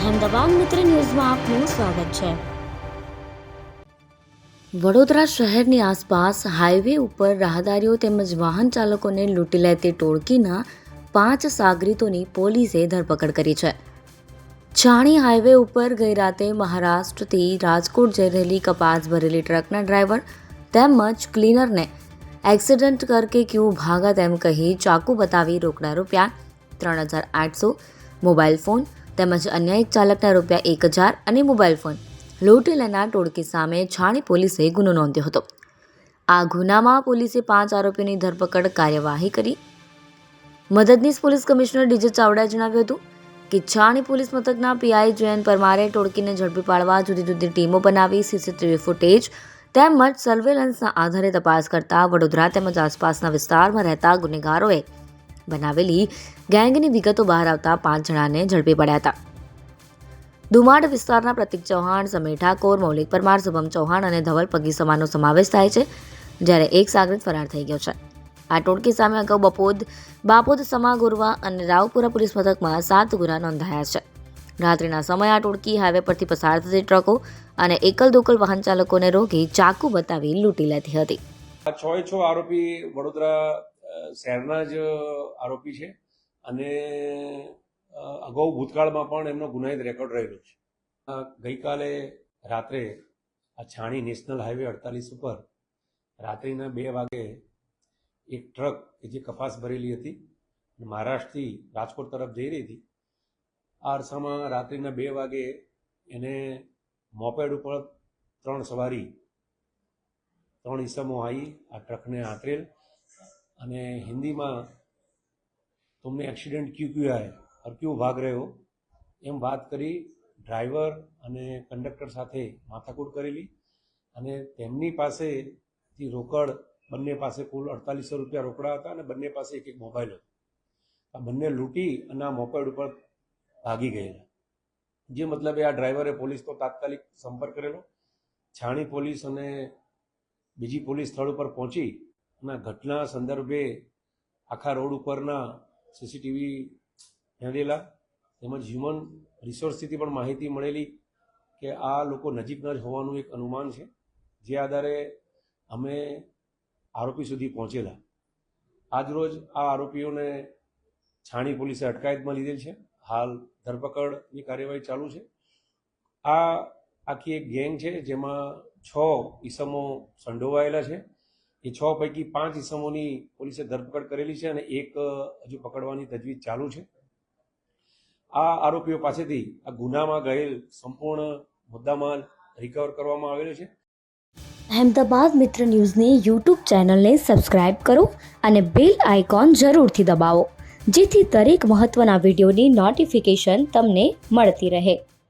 અહેમદાબાદ મિત્ર ન્યૂઝમાં આપનું સ્વાગત છે। વડોદરા શહેરની આસપાસ હાઈવે ઉપર રાહદારીઓ તેમજ વાહન ચાલકોને લૂંટી લેતી ટોળકીના 5 સાગરીતોની પોલીસે ધરપકડ કરી છે। છાણી હાઈવે ઉપર ગઈ રાતે મહારાષ્ટ્રથી રાજકોટ જઈ રહેલી કપાસ ભરેલી ટ્રકના ડ્રાઈવર તેમજ ક્લીનરને એક્સિડન્ટ કરકે ક્યું ભાગા તેમ કહી ચાકુ બતાવી રોકડા રૂપિયા 3,800, મોબાઈલ ફોન તેમજ અન્ય એક ચાલકના રૂપિયા 1,000 અને મોબાઈલ ફોન લૂંટી લેનાર ટોળકી સામે છાણી પોલીસે ગુનો નોંધ્યો હતો। આ ગુનામાં પોલીસે 5 આરોપીઓની ધરપકડ કાર્યવાહી કરી। મદદનીશ પોલીસ કમિશનર ડીજે ચાવડાએ જણાવ્યું હતું કે છાણી પોલીસ મથકના પીઆઈ જયંત પરમારે ટોળકીને ઝડપી પાડવા જુદી જુદી ટીમો બનાવી સીસીટીવી ફૂટેજ તેમજ સર્વેલન્સના આધારે તપાસ કરતા વડોદરા તેમજ આસપાસના વિસ્તારમાં રહેતા ગુનેગારોએ બનાવેલી ગેંગની વિગતો બહાર આવતા 5 જણાને ઝડપી પડ્યા હતા। દુમાડ વિસ્તારના પ્રતિક ચૌહાણ, સમીર ઠાકોર, મૌલિક પરમાર, શુભમ ચૌહાણ અને ધવલ પગીસમાનો સમાવેશ થાય છે, જ્યારે એક સાગરીત ફરાર થઈ ગયો છે। આ ટોળકી સામે અગાઉ બાપોદ, સમા, ગોરવા અને રાવપુરા પોલીસ મથકમાં 7 ગુના નોંધાયા છે। રાત્રિના સમયે આ ટોળકી હાઈવે પરથી પસાર થતી ટ્રકો અને એકલ દોકલ વાહન ચાલકોને રોકી ચાકુ બતાવી લૂંટી લેતી હતી। આ 6 આરોપી વડોદરા શહેરના જ આરોપી છે અને અગાઉ ભૂતકાળમાં પણ એમનો ગુનાહિત રેકોર્ડ રહેલો છે। ગઈકાલે રાત્રે આ છાણી નેશનલ હાઈવે 48 ઉપર રાત્રિના 2 વાગે એક ટ્રક કે જે કપાસ ભરેલી હતી મહારાષ્ટ્રથી રાજકોટ તરફ જઈ રહી હતી, આ અરસામાં રાત્રિના 2 વાગે એને મોપેડ ઉપર 3 સવારી 3 ઈસમો આવી આ ટ્રકને આંતરેલ અને હિન્દીમાં तुमने एक्सीडेंट क्यों किया है और क्यों भाग रहे हो એમ વાત કરી ડ્રાઈવર અને કંડક્ટર સાથે માથાકૂટ કરેલી અને તેમની પાસેથી રોકડ બંને પાસે કુલ 4800 રૂપિયા રોકડા હતા અને બંને પાસે એક મોબાઈલ હતો। આ બંને લૂંટી અને આ મોપેડ ઉપર ભાગી ગયેલા, જે મતલબે આ ડ્રાઈવરે પોલીસ તો તાત્કાલિક સંપર્ક કરેલો। છાણી પોલીસ અને બીજી પોલીસ સ્થળ ઉપર પહોંચી અને ઘટના સંદર્ભે આખા રોડ ઉપરના સીસીટીવી મેળવેલા તેમજ હ્યુમન રિસોર્સથી પણ માહિતી મળેલી કે આ લોકો નજીકના જ હોવાનું એક અનુમાન છે, જે આધારે અમે આરોપી સુધી પહોંચેલા। આજરોજ આ આરોપીઓને છાણી પોલીસે અટકાયતમાં લીધેલ છે। હાલ ધરપકડની કાર્યવાહી ચાલુ છે। આ આખી એક ગેંગ છે જેમાં 6 ઈસમો સંડોવાયેલા છે। એ 6 પૈકી 5 ઈસમોની પોલીસે ધરપકડ કરેલી છે અને એક હજુ પકડવાની તજવીજ ચાલુ છે। આ આરોપીઓ પાસેથી આ ગુનામાં ગયેલ સંપૂર્ણ મુદ્દામાલ રિકવર કરવામાં આવેલો છે। અહેમદાબાદ મિત્ર ન્યૂઝની યુટ્યુબ ચેનલને સબસ્ક્રાઇબ કરો અને બેલ આઇકોન જરૂરથી દબાવો, જેથી દરેક મહત્વના વિડીયોની નોટિફિકેશન તમને મળતી રહે।